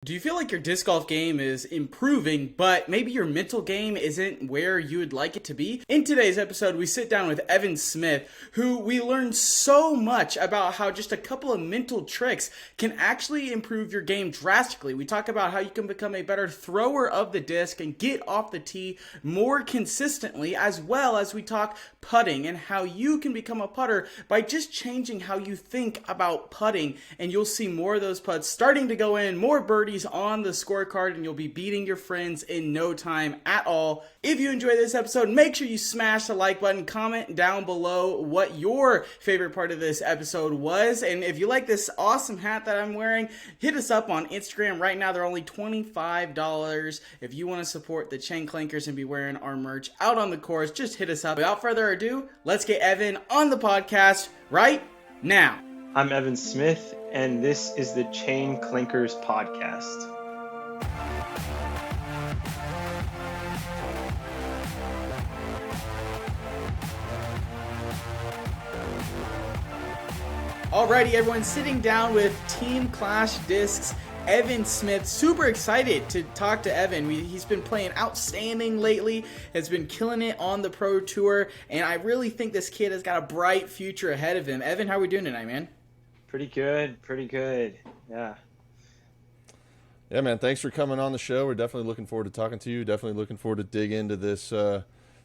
Do you feel like your disc golf game is improving, but maybe your mental game isn't where you would like it to be? In today's episode, we sit down with Evan Smith, who we learn so much about how just a couple of mental tricks can actually improve your game drastically. We talk about how you can become a better thrower of the disc and get off the tee more consistently, as well as we talk putting and how you can become a putter by just changing how you think about putting, and you'll see more of those putts starting to go in, more birdies on the scorecard, and you'll be beating your friends in no time at all. If you enjoyed this episode, make sure you smash the like button, comment down below what your favorite part of this episode was, and if you like this awesome hat that I'm wearing, hit us up on Instagram. Right now they're only $25. If you want to support the Chain Clankers and be wearing our merch out on the course, just hit us up. Without further ado, let's get Evan on the podcast right now. I'm Evan Smith, and this is the Chain Clankers podcast. Alrighty, everyone, sitting down with Team Clash Discs, Evan Smith. Super excited to talk to Evan. He's been playing outstanding lately, has been killing it on the Pro Tour, and I really think this kid has got a bright future ahead of him. Evan, how are we doing tonight, man? Pretty good. Yeah. Yeah, man. Thanks for coming on the show. We're definitely looking forward to talking to you. Definitely looking forward to dig into this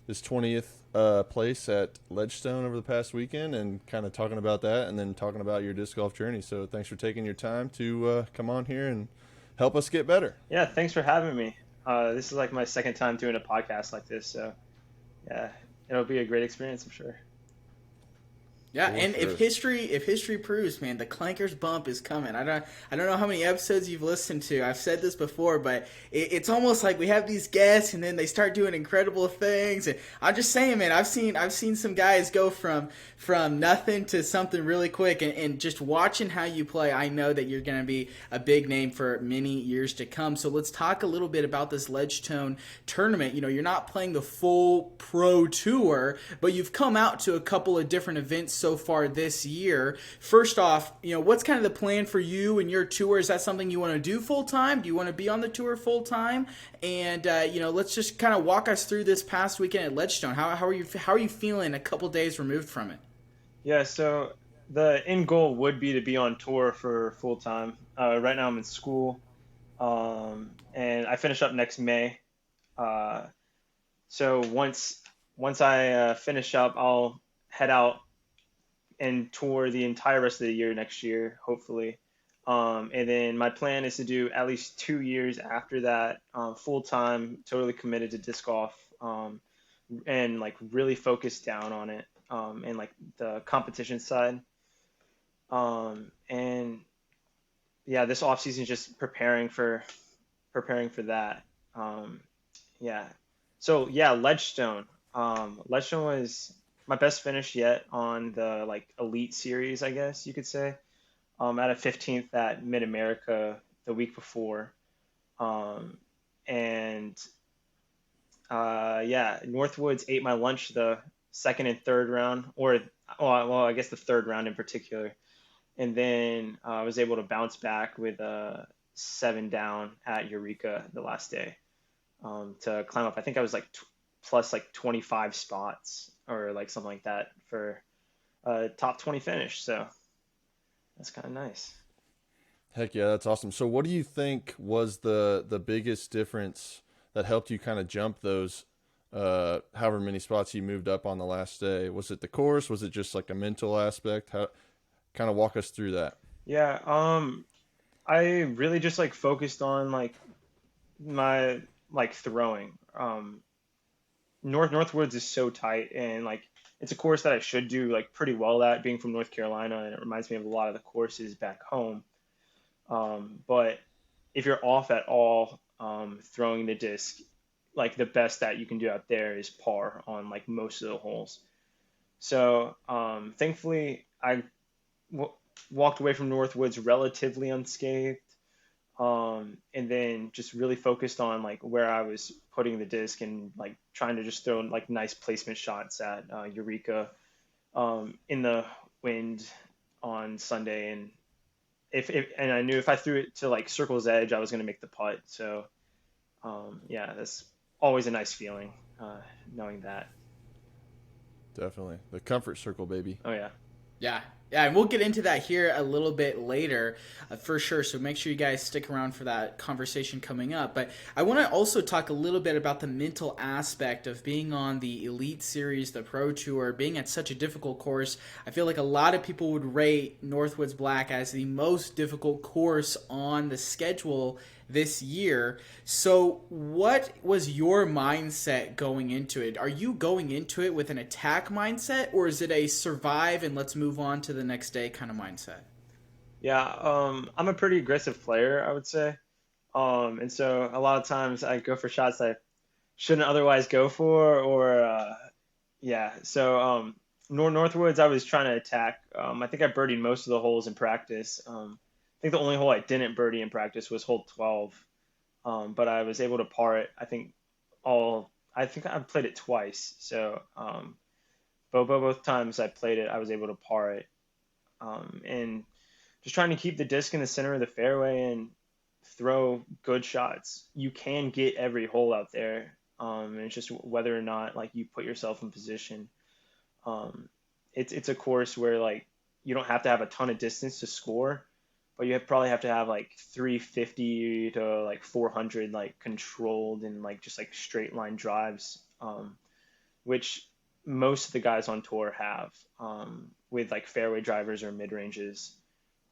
20th place at Ledgestone over the past weekend and kind of talking about that and then talking about your disc golf journey. So thanks for taking your time to come on here and help us get better. Yeah, thanks for having me. This is like my second time doing a podcast like this, so yeah, it'll be a great experience, I'm sure. Yeah, and if history proves, man, the Clankers bump is coming. I don't know how many episodes you've listened to. I've said this before, but it's almost like we have these guests, and then they start doing incredible things. And I'm just saying, man, I've seen some guys go from nothing to something really quick. And just watching how you play, I know that you're going to be a big name for many years to come. So let's talk a little bit about this Ledgestone tournament. You know, you're not playing the full Pro Tour, but you've come out to a couple of different events so far this year. First off, you know, what's kind of the plan for you and your tour? Is that something you want to do full time? Do you want to be on the tour full time? And you know, let's just kind of walk us through this past weekend at Ledgestone. How are you feeling a couple days removed from it? Yeah, so the end goal would be to be on tour for full time. Right now I'm in school, and I finish up next May. So once I finish up, I'll head out and tour the entire rest of the year next year, hopefully. And then my plan is to do at least 2 years after that, full time, totally committed to disc golf, and like really focus down on it, and like the competition side. And yeah, this off season is just preparing for that. Yeah. So yeah, Ledgestone. Ledgestone was my best finish yet on the like elite series, I guess you could say. At a 15th at Mid America the week before. Yeah, Northwoods ate my lunch the second and third round, well, I guess the third round in particular. And then I was able to bounce back with a 7 down at Eureka the last day, to climb up. I think I was like plus like 25 spots or like something like that for a top 20 finish. So that's kind of nice. Heck yeah, that's awesome. So what do you think was the biggest difference that helped you kind of jump those however many spots you moved up on the last day? Was it the course? Was it just like a mental aspect? How kind of walk us through that? Yeah, I really just like focused on like my like throwing. Northwoods is so tight, and like it's a course that I should do like pretty well at, being from North Carolina, and it reminds me of a lot of the courses back home. But if you're off at all, throwing the disc, like the best that you can do out there is par on like most of the holes. So thankfully I walked away from Northwoods relatively unscathed. And then just really focused on like where I was putting the disc and like trying to just throw like nice placement shots at Eureka in the wind on Sunday, and if and I knew if I threw it to like circle's edge, I was going to make the putt. So yeah, that's always a nice feeling, knowing that. Definitely the comfort circle, baby. Oh yeah. Yeah. Yeah, and we'll get into that here a little bit later, for sure. So make sure you guys stick around for that conversation coming up. But I want to also talk a little bit about the mental aspect of being on the Elite Series, the Pro Tour, being at such a difficult course. I feel like a lot of people would rate Northwoods Black as the most difficult course on the schedule this year. So what was your mindset going into it? Are you going into it with an attack mindset, or is it a survive and let's move on to the next day kind of mindset? Yeah, I'm a pretty aggressive player, I would say. And so a lot of times I go for shots I shouldn't otherwise go for, or yeah. So Northwoods, I was trying to attack. I think I birdied most of the holes in practice. I think the only hole I didn't birdie in practice was hole 12, but I was able to par it. I think I played it twice. So both times I played it, I was able to par it. And just trying to keep the disc in the center of the fairway and throw good shots. You can get every hole out there. And it's just whether or not like you put yourself in position. It's a course where like you don't have to have a ton of distance to score, but probably have to have like 350 to like 400 like controlled and like just like straight line drives, which most of the guys on tour have, with like fairway drivers or mid ranges.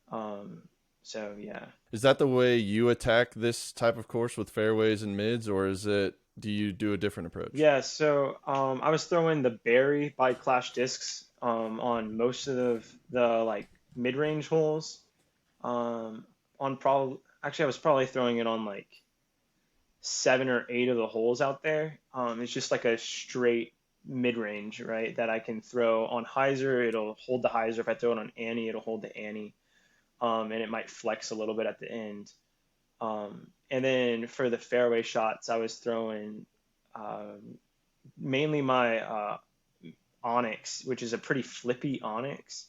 So yeah. Is that the way you attack this type of course with fairways and mids, or do you do a different approach? Yeah, so I was throwing the Barry by Clash discs on most of the like mid-range holes. I was probably throwing it on like 7 or 8 of the holes out there. It's just like a straight mid-range, right? That I can throw on hyzer. It'll hold the hyzer. If I throw it on Annie, it'll hold the Annie. And it might flex a little bit at the end. And then for the fairway shots, I was throwing mainly my Onyx, which is a pretty flippy Onyx.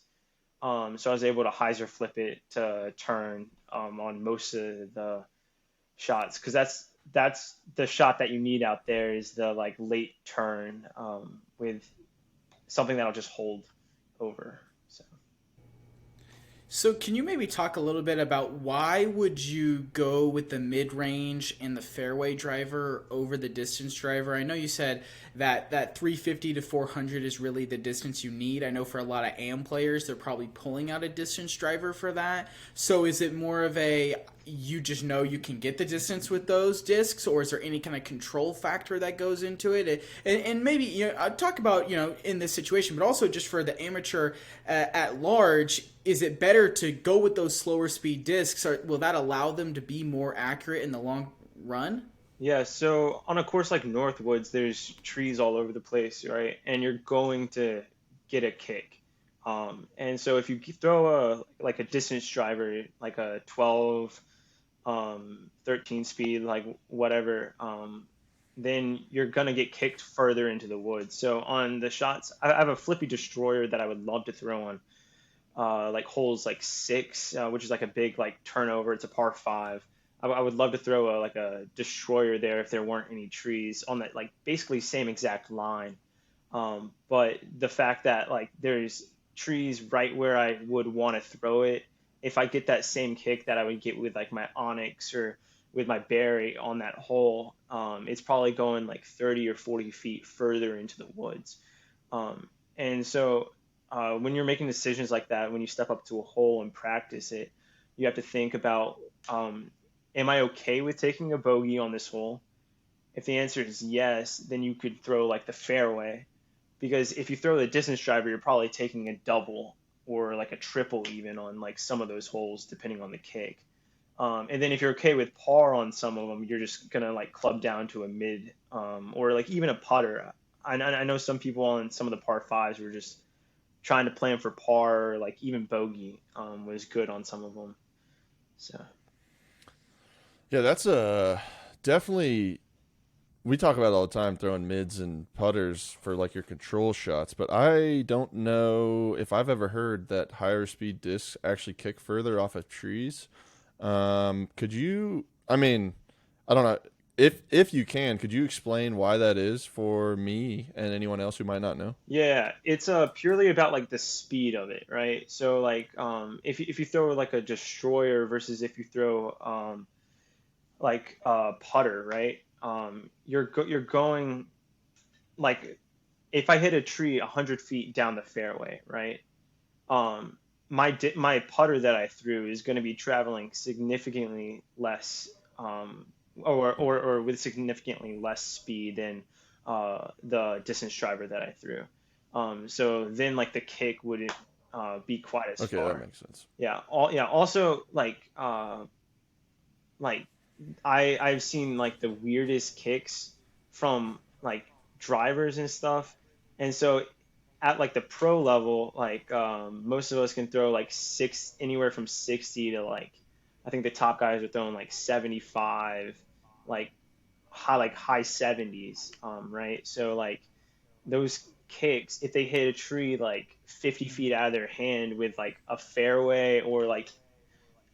So I was able to hyzer flip it to turn on most of the shots, because that's the shot that you need out there, is the like late turn with something that'll just hold over. So can you maybe talk a little bit about why would you go with the mid-range and the fairway driver over the distance driver? I know you said that 350 to 400 is really the distance you need. I know for a lot of AM players, they're probably pulling out a distance driver for that. So is it more of you just know you can get the distance with those discs, or is there any kind of control factor that goes into it? And maybe talk about in this situation, but also just for the amateur at large, is it better to go with those slower speed discs, or will that allow them to be more accurate in the long run? Yeah, so on a course like Northwoods, there's trees all over the place, right? And you're going to get a kick. And so if you throw a distance driver, like a 12, 13 speed, like whatever, then you're going to get kicked further into the woods. So on the shots, I have a flippy destroyer that I would love to throw on like holes like 6, which is like a big like turnover. It's a par 5. I would love to throw a destroyer there if there weren't any trees on that like basically same exact line. But the fact that like there's trees right where I would want to throw it, if I get that same kick that I would get with like my Onyx or with my Barry on that hole, it's probably going like 30 or 40 feet further into the woods. And so when you're making decisions like that, when you step up to a hole and practice it, you have to think about, am I okay with taking a bogey on this hole? If the answer is yes, then you could throw like the fairway, because if you throw the distance driver, you're probably taking a double or like a triple even on like some of those holes, depending on the kick. And then if you're okay with par on some of them, you're just gonna like club down to a mid, or like even a putter. I know some people on some of the par 5s were just trying to plan for par, like even bogey was good on some of them. So yeah, that's definitely we talk about it all the time, throwing mids and putters for like your control shots, but I don't know if I've ever heard that higher speed discs actually kick further off of trees. Could you? I mean, I don't know if you can. Could you explain why that is for me and anyone else who might not know? Yeah, it's purely about like the speed of it, right? So like if you throw like a destroyer versus if you throw like putter, right? You're going like if I hit a tree 100 feet down the fairway, right? My putter that I threw is going to be traveling significantly less, or with significantly less speed than the distance driver that I threw. So then like the kick wouldn't be quite as Okay, that far. makes sense. Yeah. Also like I've seen like the weirdest kicks from like drivers and stuff. And so at like the pro level, like most of us can throw like anywhere from 60 to like I think the top guys are throwing like 75, like high 70s, right? So like those kicks, if they hit a tree like 50 feet out of their hand with like a fairway or like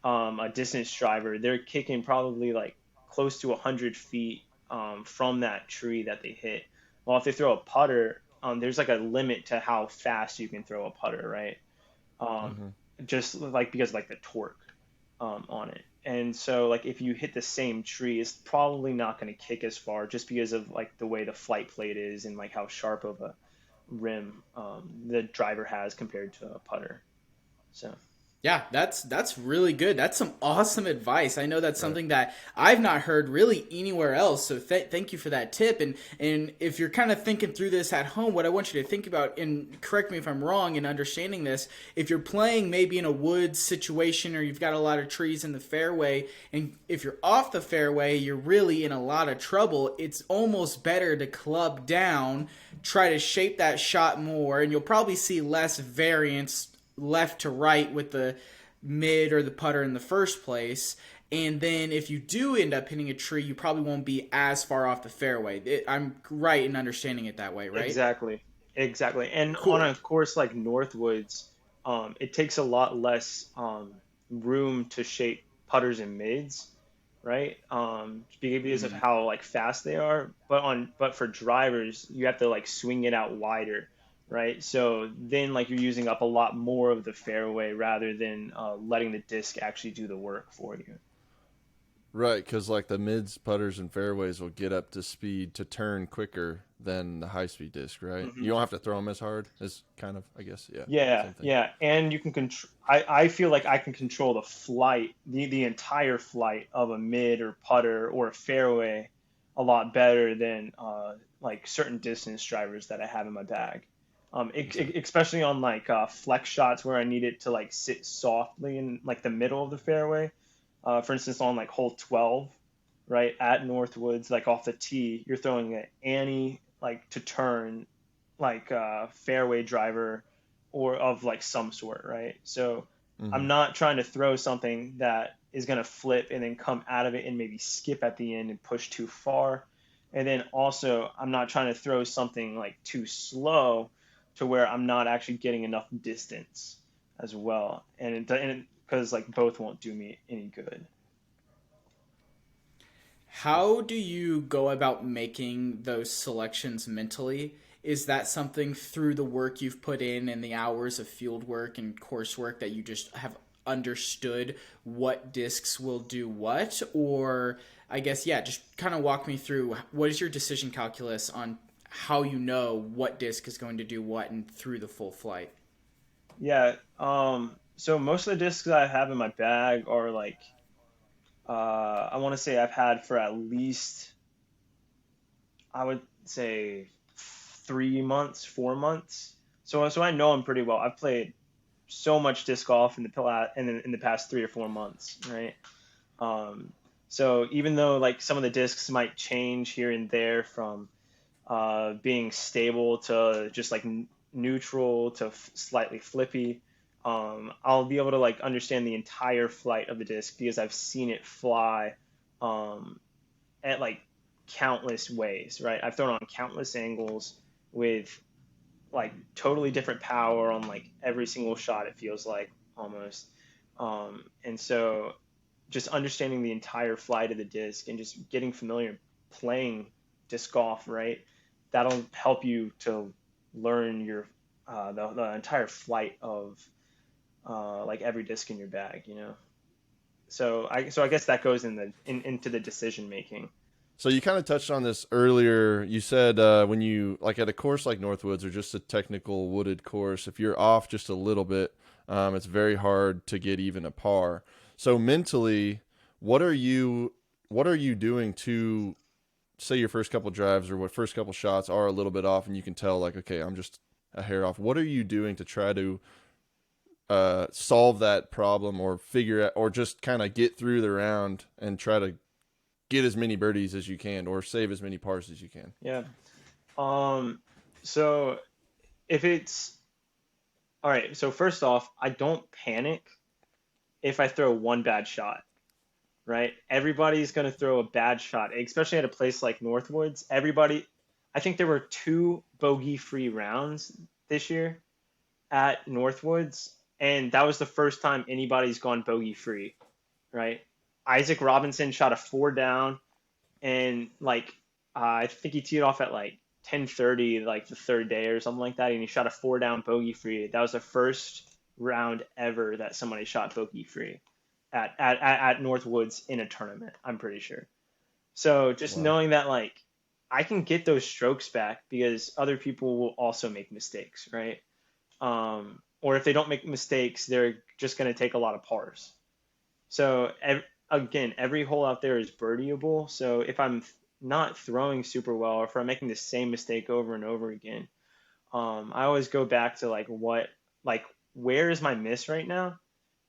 a distance driver, they're kicking probably like close to 100 feet from that tree that they hit. Well, if they throw a putter, there's like a limit to how fast you can throw a putter, right? Um, Hmm. just like because of, like the torque on it. And so like if you hit the same tree, it's probably not going to kick as far just because of like the way the flight plate is and like how sharp of a rim the driver has compared to a putter. So. Yeah, that's really good. That's some awesome advice. I know that's Right. something that I've not heard really anywhere else. So thank you for that tip. And if you're kind of thinking through this at home, what I want you to think about, and correct me if I'm wrong in understanding this, if you're playing maybe in a woods situation or you've got a lot of trees in the fairway, and if you're off the fairway, you're really in a lot of trouble. It's almost better to club down, try to shape that shot more, and you'll probably see less variance left to right with the mid or the putter in the first place. And then if you do end up hitting a tree, you probably won't be as far off the fairway. I'm right in understanding it that way, right? Exactly. Exactly. And on Cool. a course like Northwoods, it takes a lot less room to shape putters and mids, right? Because of Mm-hmm. how like fast they are. But for drivers, you have to like swing it out wider, right? So then like you're using up a lot more of the fairway rather than letting the disc actually do the work for you. Right, because like the mids, putters, and fairways will get up to speed to turn quicker than the high speed disc, right? You Mhm. don't have to throw them as hard as kind of, I guess, yeah, Yeah, same thing. yeah, and you can control. I feel like I can control the flight, the entire flight of a mid or putter or a fairway, a lot better than like certain distance drivers that I have in my bag. Okay. Especially on like flex shots where I need it to like sit softly in like the middle of the fairway. For instance, on like hole 12, right at Northwoods, like off the tee, you're throwing an Annie like to turn like fairway driver or of like some sort, right? So I'm Hmm. not trying to throw something that is going to flip and then come out of it and maybe skip at the end and push too far. And then also, I'm not trying to throw something like too slow to where I'm not actually getting enough distance as well. And because like both won't do me any good. How do you go about making those selections mentally? Is that something through the work you've put in and the hours of field work and coursework that you just have understood what discs will do what? Or I guess, yeah, just kind of walk me through what is your decision calculus on how you know what disc is going to do what and through the full flight? Yeah. So most of the discs that I have in my bag are like I want to say I've had for at least I would say 3 months, 4 months. So I know them pretty well. I've played so much disc golf in the past 3 or 4 months, right? Um, so even though like some of the discs might change here and there from being stable to just like neutral to slightly flippy, I'll be able to like understand the entire flight of the disc because I've seen it fly um, at like countless ways, right? I've thrown on countless angles with like totally different power on like every single shot, it feels like almost. And so just understanding the entire flight of the disc and just getting familiar playing disc golf, right? That'll help you to learn your the entire flight of like every disc in your bag, you know. So I guess that goes into the decision making. So you kind of touched on this earlier. You said when you like at a course like Northwoods or just a technical wooded course, if you're off just a little bit, it's very hard to get even a par. So mentally, what are you doing to say your first couple drives or what first couple shots are a little bit off, and you can tell like, okay, I'm just a hair off. What are you doing to try to solve that problem or figure out or just kind of get through the round and try to get as many birdies as you can or save as many pars as you can? Yeah. So if it's all right, so first off, I don't panic if I throw one bad shot, right? Everybody's going to throw a bad shot, especially at a place like Northwoods. I think there were 2 bogey-free rounds this year at Northwoods, and that was the first time anybody's gone bogey-free, right? Isaac Robinson shot a 4 down, and like I think he teed off at like 10:30, like the third day or something like that, and he shot a 4 down bogey-free. That was the first round ever that somebody shot bogey-free at Northwoods in a tournament, I'm pretty sure. So just knowing that like I can get those strokes back because other people will also make mistakes, right? Or if they don't make mistakes, they're just going to take a lot of pars. So again, every hole out there is birdieable. So if I'm not throwing super well, or if I'm making the same mistake over and over again, I always go back to where is my miss right now?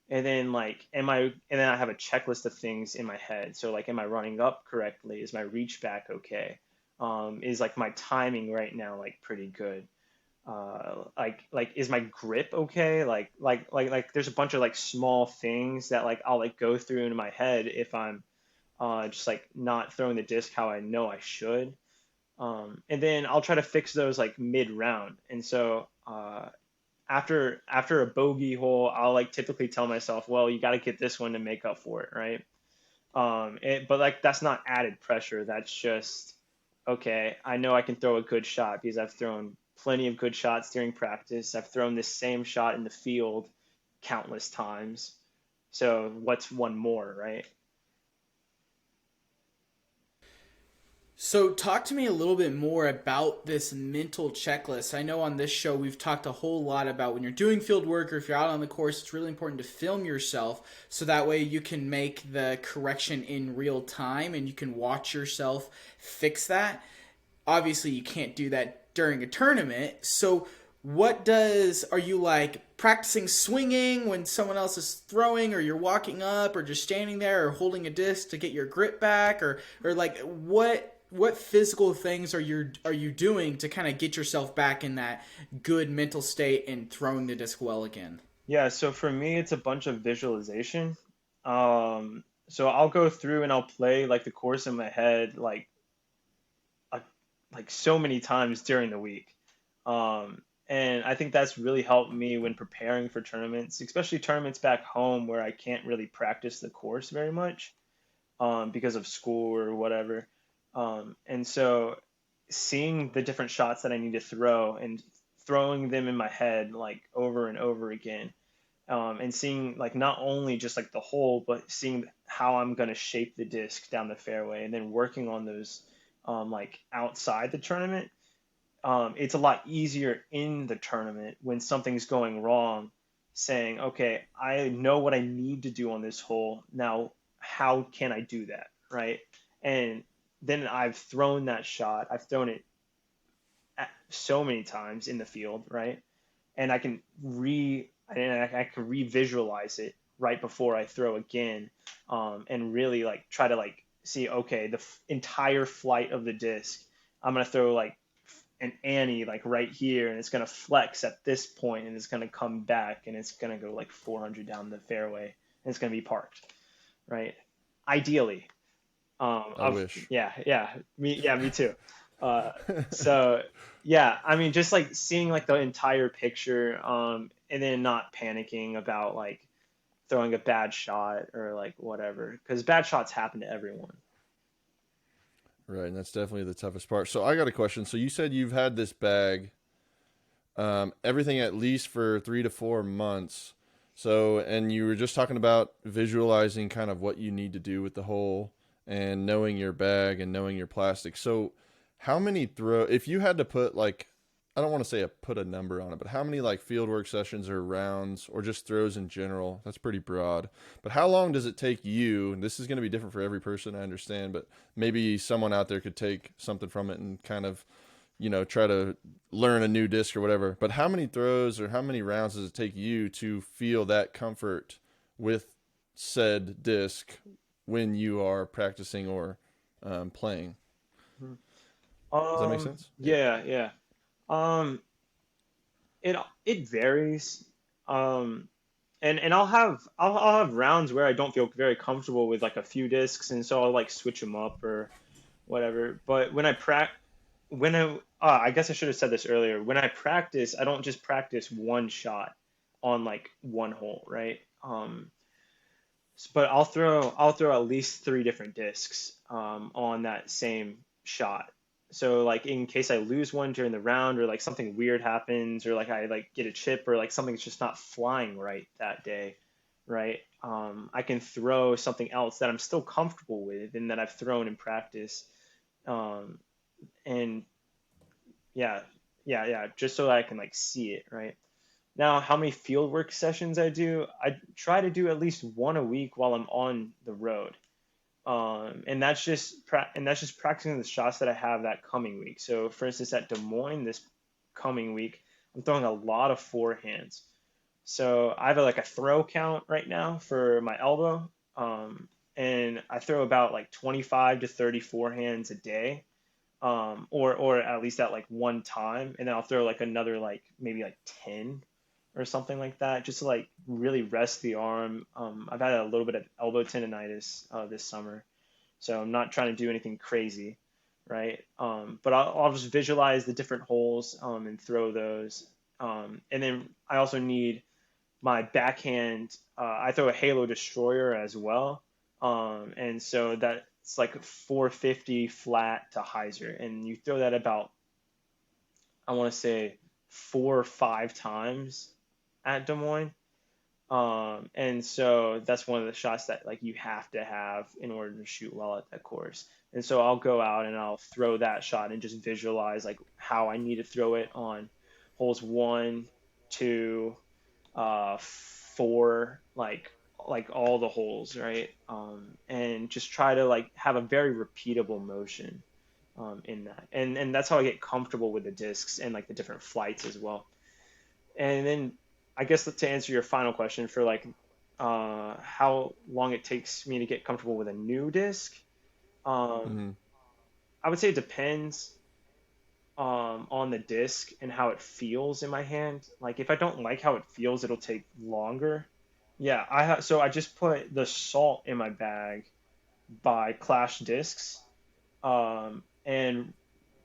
And then and then I have a checklist of things in my head. So like, am I running up correctly? Is my reach back okay? Is like my timing right now like pretty good? Is my grip okay? Like there's a bunch of like small things that like I'll like go through into my head if I'm just like not throwing the disc how I know I should. And then I'll try to fix those like mid round. And so after a bogey hole, I'll like typically tell myself, well, you got to get this one to make up for it, right? But like that's not added pressure. That's just okay. I know I can throw a good shot because I've thrown plenty of good shots during practice. I've thrown this same shot in the field countless times. So what's one more, right? So talk to me a little bit more about this mental checklist. I know on this show we've talked a whole lot about when you're doing field work or if you're out on the course, it's really important to film yourself so that way you can make the correction in real time and you can watch yourself fix that. Obviously you can't do that during a tournament. So are you like practicing swinging when someone else is throwing, or you're walking up, or just standing there, or holding a disc to get your grip back, or like what physical things are you doing to kind of get yourself back in that good mental state and throwing the disc well again? Yeah, so for me, it's a bunch of visualization. So I'll go through and I'll play like the course in my head like so many times during the week. And I think that's really helped me when preparing for tournaments, especially tournaments back home where I can't really practice the course very much because of school or whatever. And so seeing the different shots that I need to throw and throwing them in my head like over and over again, and seeing like not only just like the hole, but seeing how I'm going to shape the disc down the fairway and then working on those like outside the tournament. It's a lot easier in the tournament when something's going wrong, saying, okay, I know what I need to do on this hole. Now, how can I do that? Right. And then I've thrown that shot. I've thrown it so many times in the field. Right. And I can re-visualize it right before I throw again, and really like try to like see, okay, the entire flight of the disc, I'm going to throw like an Annie like right here, and it's going to flex at this point, and it's going to come back, and it's going to go like 400 down the fairway, and it's going to be parked, right? Ideally. I wish. Me too. Uh, so yeah, I mean, just like seeing like the entire picture, and then not panicking about like throwing a bad shot or like whatever, because bad shots happen to everyone. Right, and that's definitely the toughest part. So I got a question. So you said you've had this bag, everything at least for 3 to 4 months. So, and you were just talking about visualizing kind of what you need to do with the hole and knowing your bag and knowing your plastic. So, how many if you had to put like, I don't want to say put a number on it, but how many like fieldwork sessions or rounds or just throws in general? That's pretty broad. But how long does it take you? And this is going to be different for every person, I understand, but maybe someone out there could take something from it and kind of, try to learn a new disc or whatever. But how many throws or how many rounds does it take you to feel that comfort with said disc when you are practicing or playing? Does that make sense? Yeah. Yeah. Um, it it varies. Um, and I'll have rounds where I don't feel very comfortable with like a few discs, and so I'll like switch them up or whatever. But I guess I should have said this earlier. When I practice, I don't just practice one shot on like one hole, right? But I'll throw at least three different discs on that same shot. So like in case I lose one during the round or like something weird happens or like I like get a chip or like something's just not flying right that day, right? I can throw something else that I'm still comfortable with and that I've thrown in practice. Um, and yeah, yeah, just so that I can like see it, right? Now, how many fieldwork sessions I do? I try to do at least one a week while I'm on the road. And that's just practicing the shots that I have that coming week. So, for instance, at Des Moines this coming week, I'm throwing a lot of forehands. So I have like a throw count right now for my elbow, and I throw about like 25 to 30 forehands a day, or at least at like one time, and then I'll throw like another like maybe like 10 or something like that, just to like really rest the arm. I've had a little bit of elbow tendonitis this summer, so I'm not trying to do anything crazy, right? But I'll just visualize the different holes and throw those. And then I also need my backhand. I throw a Halo Destroyer as well, and so that's like 450 flat to hyzer, and you throw that about, I want to say, 4 or 5 times at Des Moines. And so that's one of the shots that like you have to have in order to shoot well at that course. And so I'll go out and I'll throw that shot and just visualize like how I need to throw it on holes 1, 2, 4, like all the holes, right? And just try to like have a very repeatable motion in that. And that's how I get comfortable with the discs and like the different flights as well. And then I guess to answer your final question for like how long it takes me to get comfortable with a new disc, um, Mm-hmm. I would say it depends on the disc and how it feels in my hand. Like if I don't like how it feels, it'll take longer. Yeah, so I just put the Salt in my bag by Clash Discs, and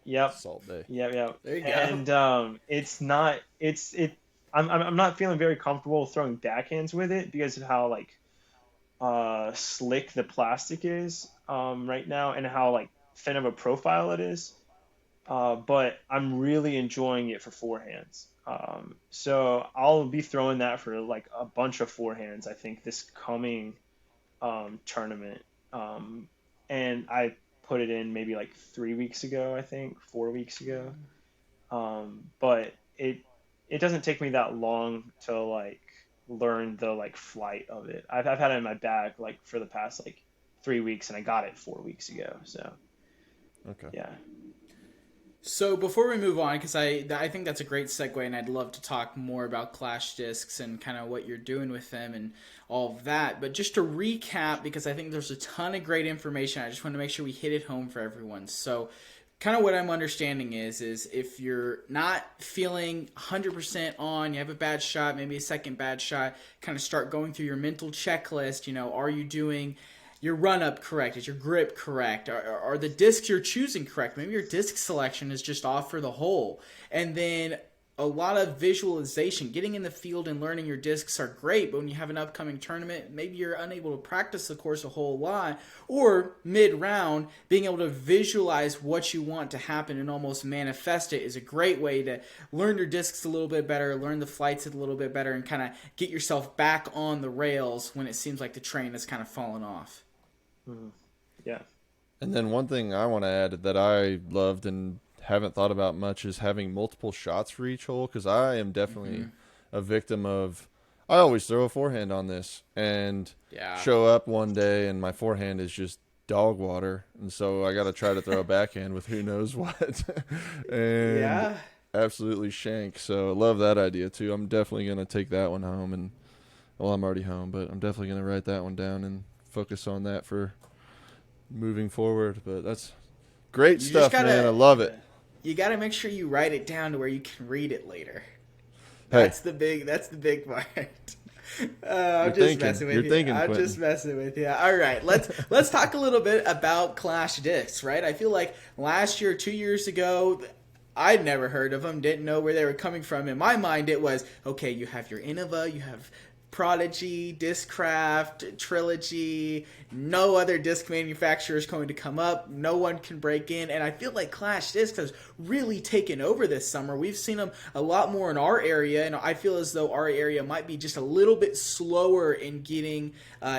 yep, Salt day. yep. There you go. And it's not it's it. I'm not feeling very comfortable throwing backhands with it because of how like slick the plastic is right now and how like thin of a profile it is. But I'm really enjoying it for forehands. So I'll be throwing that for like a bunch of forehands, I think, this coming tournament. Um, and I put it in maybe like 3 weeks ago, I think, 4 weeks ago. But it doesn't take me that long to like learn the like flight of it. I've had it in my bag like for the past like 3 weeks, and I got it 4 weeks ago. So Okay. yeah. So before we move on, because I think that's a great segue, and I'd love to talk more about Clash Discs and kind of what you're doing with them and all of that. But just to recap, because I think there's a ton of great information, I just want to make sure we hit it home for everyone. So kind of what I'm understanding is if you're not feeling 100% on, you have a bad shot, maybe a second bad shot, kind of start going through your mental checklist. Are you doing your run up correct? Is your grip correct? Are the discs you're choosing correct? Maybe your disc selection is just off for the hole. And then a lot of visualization, getting in the field and learning your discs are great, but when you have an upcoming tournament, maybe you're unable to practice the course a whole lot, or mid-round, being able to visualize what you want to happen and almost manifest it is a great way to learn your discs a little bit better, learn the flights a little bit better, and kind of get yourself back on the rails when it seems like the train has kind of fallen off. Mm-hmm. Yeah. And then one thing I want to add that I loved and haven't thought about much is having multiple shots for each hole, because I am definitely a victim of, I always throw a forehand on this and show up one day and my forehand is just dog water, and so I got to try to throw a backhand with who knows what and absolutely shank. So I love that idea too. I'm definitely going to take that one home, and well, I'm already home, but I'm definitely going to write that one down and focus on that for moving forward. But that's great stuff, man. I love it. You got to make sure you write it down to where you can read it later. Hey. That's the big part. I'm just messing with you. I'm just messing with you. All right, let's talk a little bit about Clash discs, right? I feel like last year, 2 years ago, I'd never heard of them, didn't know where they were coming from. In my mind, it was, okay, you have your Innova, you have Prodigy, Discraft, Trilogy, no other disc manufacturer is going to come up, no one can break in, and I feel like Clash Discs has really taken over this summer. We've seen them a lot more in our area, and I feel as though our area might be just a little bit slower in getting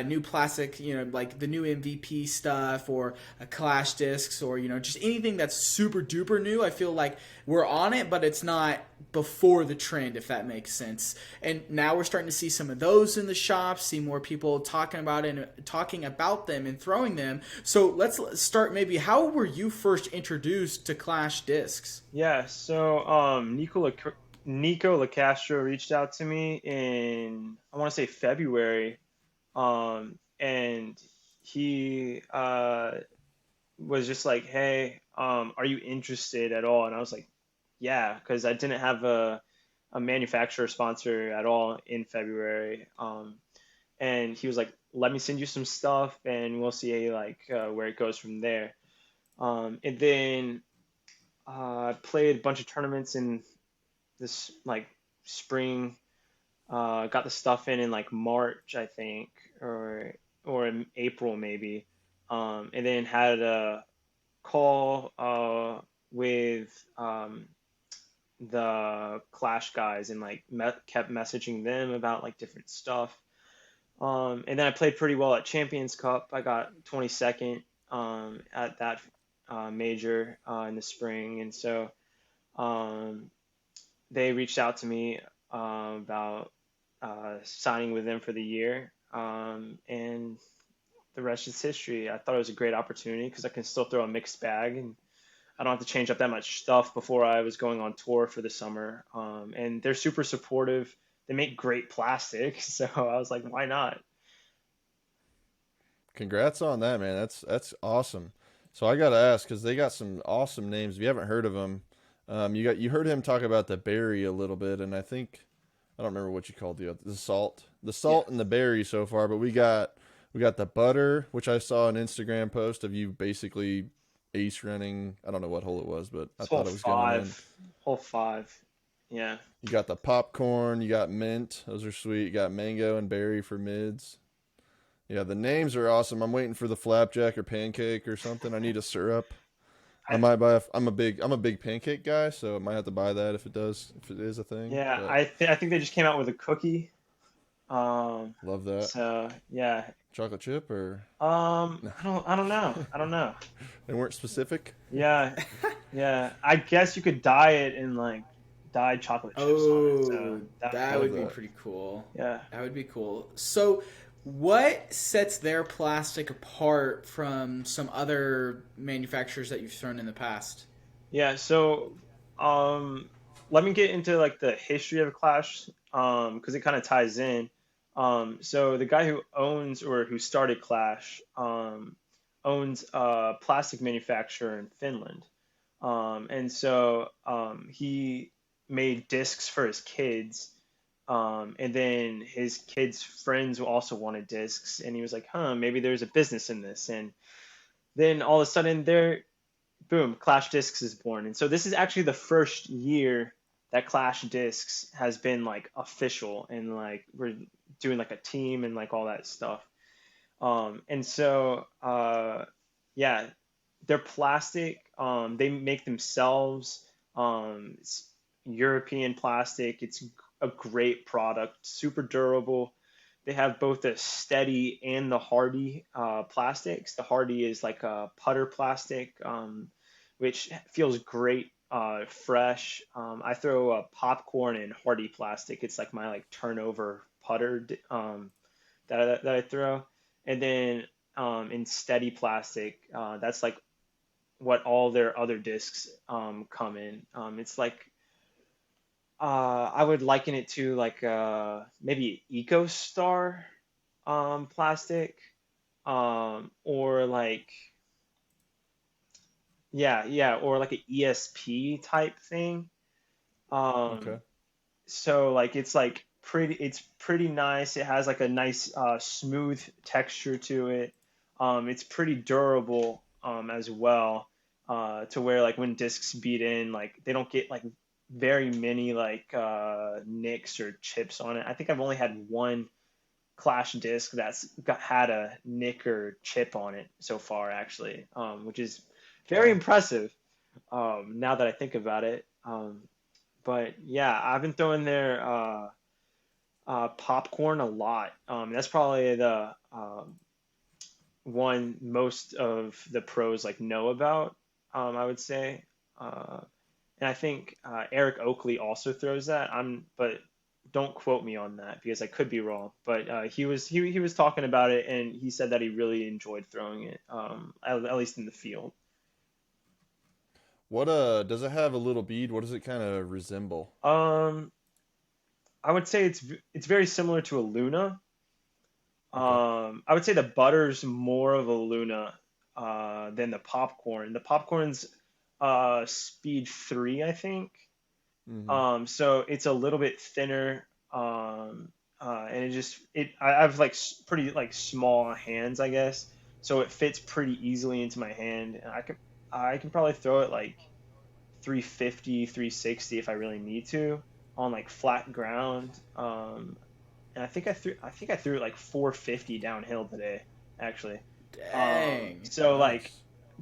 new plastic, like the new MVP stuff, or Clash Discs, or just anything that's super duper new. I feel like we're on it, but it's not before the trend, if that makes sense. And now we're starting to see some of those in the shops, see more people talking about them and throwing them. So let's start maybe, how were you first introduced to Clash discs? Yeah, so Nico LaCastro reached out to me in, I want to say February, and he was just like, hey, are you interested at all? And I was like, yeah, because I didn't have a manufacturer sponsor at all in February. And he was like, let me send you some stuff and we'll see where it goes from there. And then I played a bunch of tournaments in this spring. Got the stuff in March, I think, or in April maybe. And then had a call with the Clash guys and kept messaging them about different stuff. And then I played pretty well at Champions Cup. I got 22nd at that major in the spring, and so they reached out to me about signing with them for the year, and the rest is history. I thought it was a great opportunity because I can still throw a mixed bag, and I don't have to change up that much stuff before I was going on tour for the summer. And they're super supportive. They make great plastic, so I was like, why not? Congrats on that, man. That's awesome. So I got to ask, because they got some awesome names. If you haven't heard of them, you heard him talk about the berry a little bit, and I don't remember what you called the salt, and the berry so far. But we got the butter, which I saw an Instagram post of you basically ace running. I don't know what hole it was, but I thought it was going in. Hole 5. Yeah. You got the popcorn, you got mint. Those are sweet. You got mango and berry for mids. Yeah, the names are awesome. I'm waiting for the flapjack or pancake or something. I need a syrup. I might buy. I'm a big pancake guy, so I might have to buy that if it is a thing. Yeah, but I think they just came out with a cookie. Love that. So yeah. Chocolate chip or? I don't know. They weren't specific. Yeah, yeah. I guess you could dye it in dyed chocolate chips on it. So that would be pretty cool. Yeah, that would be cool. So, what sets their plastic apart from some other manufacturers that you've thrown in the past? Yeah. So, let me get into the history of Clash, because it kind of ties in. So the guy who owns or who started Clash owns a plastic manufacturer in Finland. And so he made discs for his kids And then his kids' friends also wanted discs, and he was like, "Huh, maybe there's a business in this." And then all of a sudden, boom, Clash Discs is born. And so this is actually the first year that Clash Discs has been like official, and like we're doing like a team and like all that stuff. And so yeah, they're plastic. They make themselves. It's European plastic. It's a great product, super durable. They have both the steady and the hardy plastics. The hardy is like a putter plastic, which feels great, fresh. I throw a popcorn in hardy plastic. It's like my like turnover putter that I throw. And then in steady plastic, that's like what all their other discs come in. It's like I would liken it to like maybe EcoStar plastic, or like or like an ESP type thing. Okay. Um, so like it's pretty nice. It has like a nice smooth texture to it. It's pretty durable as well, to where like when discs beat in, like they don't get like very many like nicks or chips on it. I think I've only had one Clash disc had a nick or chip on it so far, actually, which is very Wow. impressive, now that I think about it. But yeah, I've been throwing their popcorn a lot. That's probably the one most of the pros like know about. I would say, and I think Eric Oakley also throws that. But don't quote me on that because I could be wrong. But he was talking about it, and he said that he really enjoyed throwing it, at least in the field. What does it have a little bead? What does it kind of resemble? Um, I would say it's very similar to a Luna. Okay. I would say the butter's more of a Luna than the popcorn. The popcorn's speed 3, I think. Mm-hmm. So it's a little bit thinner. And I have like pretty like small hands, I guess. So it fits pretty easily into my hand, and I can probably throw it like 350, 360 if I really need to on like flat ground. And I think I threw it like 450 downhill today, actually. Dang. So like Nice.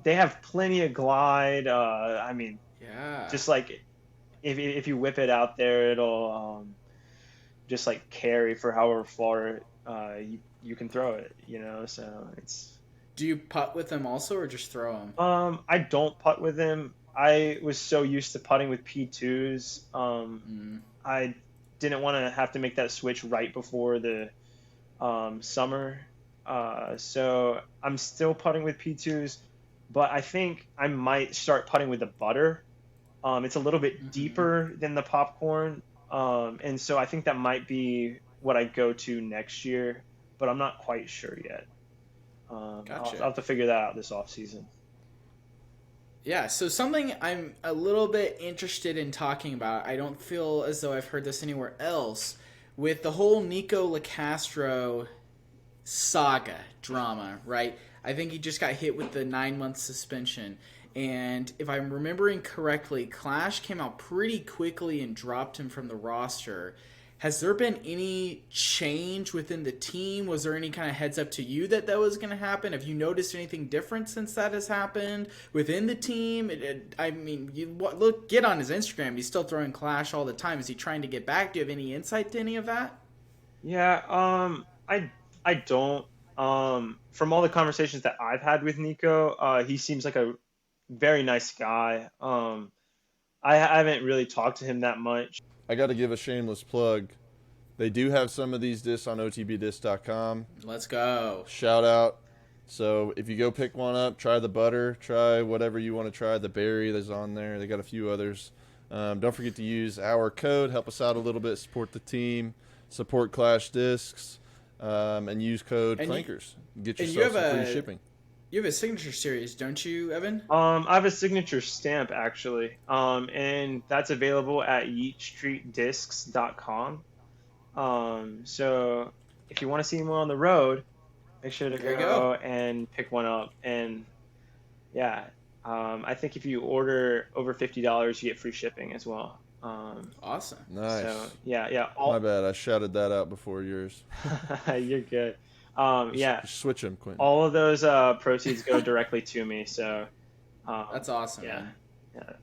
they have plenty of glide. I mean, Yeah. just like if you whip it out there, it'll just like carry for however far you can throw it. So it's Do you putt with them also, or just throw them? I don't putt with him. I was so used to putting with P2s. Mm. I didn't want to have to make that switch right before the summer. So I'm still putting with P2s, but I think I might start putting with the butter. It's a little bit Hmm. deeper than the popcorn, and so I think that might be what I go to next year, but I'm not quite sure yet. I'll Gotcha. have to figure that out this off season. Yeah, so something I'm a little bit interested in talking about, I don't feel as though I've heard this anywhere else, with the whole Nico Lacastro saga drama, right? I think he just got hit with the 9 month suspension. And if I'm remembering correctly, Clash came out pretty quickly and dropped him from the roster. Has there been any change within the team? Was there any kind of heads up to you that that was going to happen? Have you noticed anything different since that has happened within the team? I mean, look, get on his Instagram. He's still throwing Clash all the time. Is he trying to get back? Do you have any insight to any of that? Yeah, I don't. From all the conversations that I've had with Nico, he seems like a very nice guy. I haven't really talked to him that much. I got to give a shameless plug. They do have some of these discs on otbdisc.com. Let's go. Shout out. So if you go pick one up, try the butter, try whatever you want to try. The berry that's on there. They got a few others. Don't forget to use our code. Help us out a little bit. Support the team. Support Clash Discs. And use code And Clankers. Get you yourself have some free a shipping. signature series, don't you, Evan? I have a signature stamp actually, and that's available at yeetstreetdiscs.com. So if you want to see more on the road, make sure to There you go and pick one up. And yeah, I think if you order over $50, you get free shipping as well. Awesome. Nice. So yeah. My bad. I shouted that out before yours. You're good. Just switch them, Quentin. All of those proceeds go directly to me. So That's awesome. yeah, Man.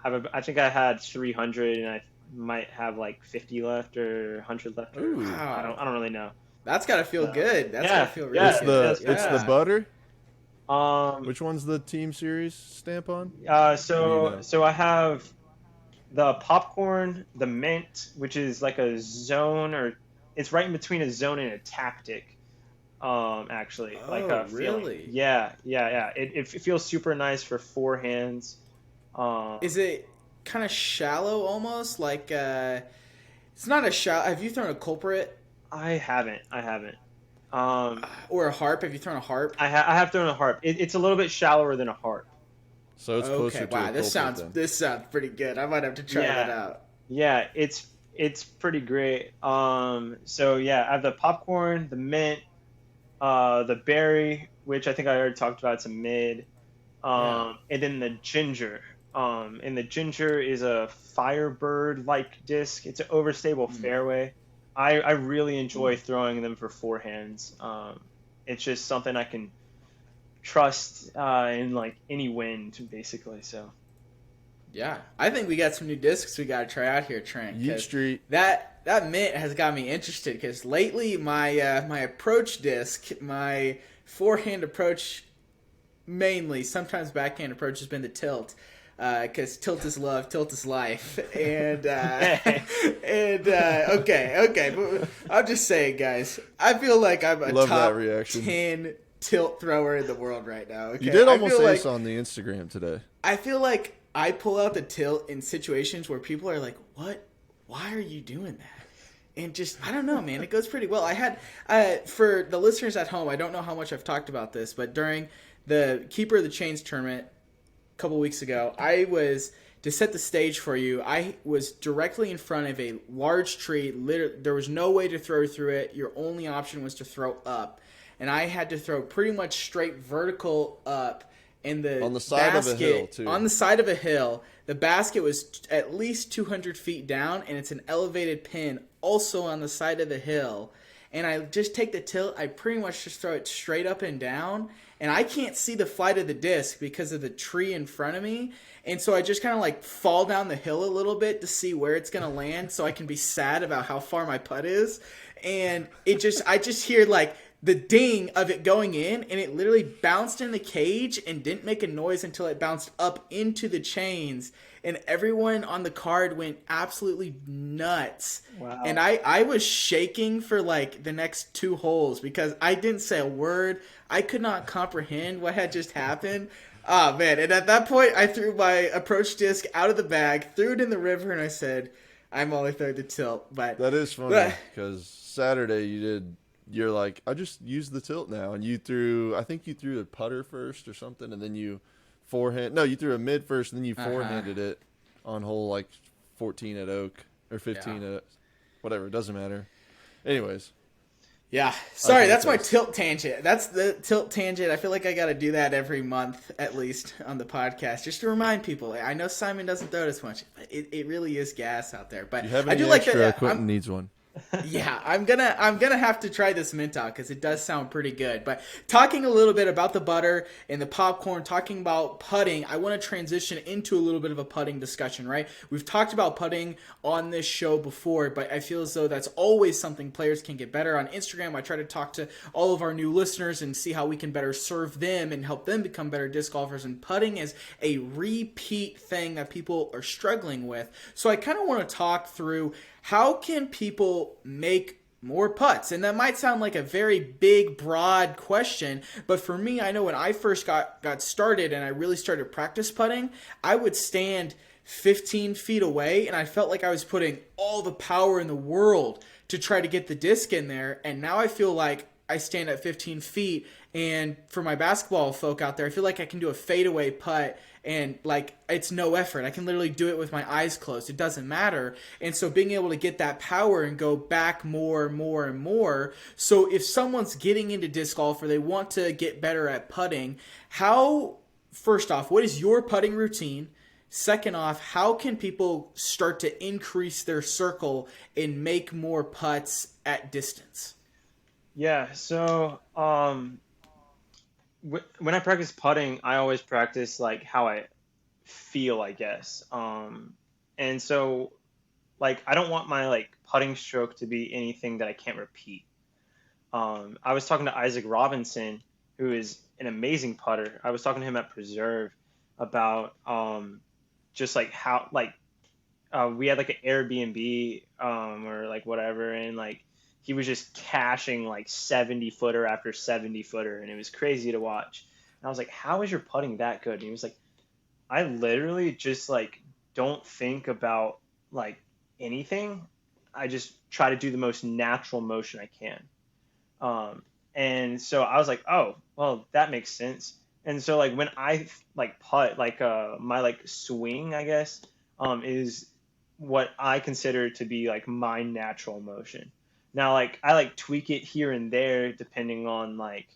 yeah. I think I had 300, and I might have like 50 left or 100 left. Or, Ooh. Wow. I don't really know. That's gotta feel good. That's yeah, gotta feel really yeah, It's good. the it's the butter. Um, Which one's the Team Series stamp on? so I have the popcorn, the mint, which is like a zone, or it's right in between a zone and a tactic. Actually, like Oh, a feeling. really? Yeah. It feels super nice for four hands. Is it kind of shallow almost? Like it's not a shallow. Have you thrown a culprit I haven't. or a harp? Have you thrown a harp? I have thrown a harp. It's a little bit shallower than a harp. So it's closer Okay. to Wow. a This culprit sounds then. pretty good. I might have to try Yeah. that out. Yeah, it's pretty great. So yeah, I have the popcorn, the mint, the berry, which I think I already talked about. It's a mid. And then the ginger. And the ginger is a Firebird-like disc. It's an overstable fairway. I really enjoy throwing them for four hands. It's just something I can trust in like any wind, basically. So Yeah, I think we got some new discs we got to try out here, Trent. Yeet 'cause Street. That mint has got me interested because lately my my approach disc, my forehand approach mainly, sometimes backhand approach has been the tilt. Because tilt is love, tilt is life, and okay, but I'm just saying, guys. I feel like I'm a Love that top reaction. 10 tilt thrower in the world right now. Okay? You did I almost feel say like, this on the Instagram today. I feel like I pull out the tilt in situations where people are like, "What? Why are you doing that?" And just, I don't know, man. It goes pretty well. I had, for the listeners at home, I don't know how much I've talked about this, but during the Keeper of the Chains tournament a couple weeks ago, to set the stage for you, I was directly in front of a large tree. There was no way to throw through it. Your only option was to throw up. And I had to throw pretty much straight vertical up. And On the side of a hill, too. On the side of a hill. The basket was at least 200 feet down, and it's an elevated pin also on the side of the hill. And I just take the tilt. I pretty much just throw it straight up and down. And I can't see the flight of the disc because of the tree in front of me. And so I just kind of like fall down the hill a little bit to see where it's going to land so I can be sad about how far my putt is. And I just hear like the ding of it going in, and it literally bounced in the cage and didn't make a noise until it bounced up into the chains. And everyone on the card went absolutely nuts. Wow. And I was shaking for like the next two holes because I didn't say a word. I could not comprehend what had just happened. Oh, man. And at that point, I threw my approach disc out of the bag, threw it in the river, and I said, I'm only throwing the tilt. But That is funny because Saturday you're like, I just use the tilt now. And I think you threw a putter first or something, and then you threw a mid first, and then you forehanded it on hole like 14 at Oak or 15 at whatever. It doesn't matter. Anyways. Yeah. Sorry, that's my tilt tangent. That's the tilt tangent. I feel like I got to do that every month at least on the podcast just to remind people. I know Simon doesn't throw it as much. It really is gas out there. But You have I any do like extra? that. Quentin needs one. Yeah, I'm gonna have to try this mint out because it does sound pretty good. But talking a little bit about the butter and the popcorn, talking about putting, I want to transition into a little bit of a putting discussion, right? We've talked about putting on this show before, but I feel as though that's always something players can get better. On Instagram, I try to talk to all of our new listeners and see how we can better serve them and help them become better disc golfers. And putting is a repeat thing that people are struggling with. So I kind of want to talk through how can people make more putts? And that might sound like a very big, broad question, but for me, I know when I first got started and I really started practice putting, I would stand 15 feet away and I felt like I was putting all the power in the world to try to get the disc in there. And now I feel like I stand at 15 feet And for my basketball folk out there, I feel like I can do a fadeaway putt and like it's no effort. I can literally do it with my eyes closed. It doesn't matter. And so being able to get that power and go back more and more and more. So if someone's getting into disc golf or they want to get better at putting, how, first off, what is your putting routine? Second off, how can people start to increase their circle and make more putts at distance? Yeah, so when I practice putting, I always practice like how I feel, I guess. And so like I don't want my like putting stroke to be anything that I can't repeat. I was talking to Isaac Robinson, who is an amazing putter. I was talking to him at Preserve about just like how like we had like an Airbnb or like whatever, and like he was just cashing like 70 footer after 70 footer, and it was crazy to watch. And I was like, "How is your putting that good?" And he was like, "I literally just like don't think about like anything. I just try to do the most natural motion I can." And so I was like, "Oh, well, that makes sense." And so like when I like putt, like my like swing, I guess, is what I consider to be like my natural motion. Now, like I like tweak it here and there depending on like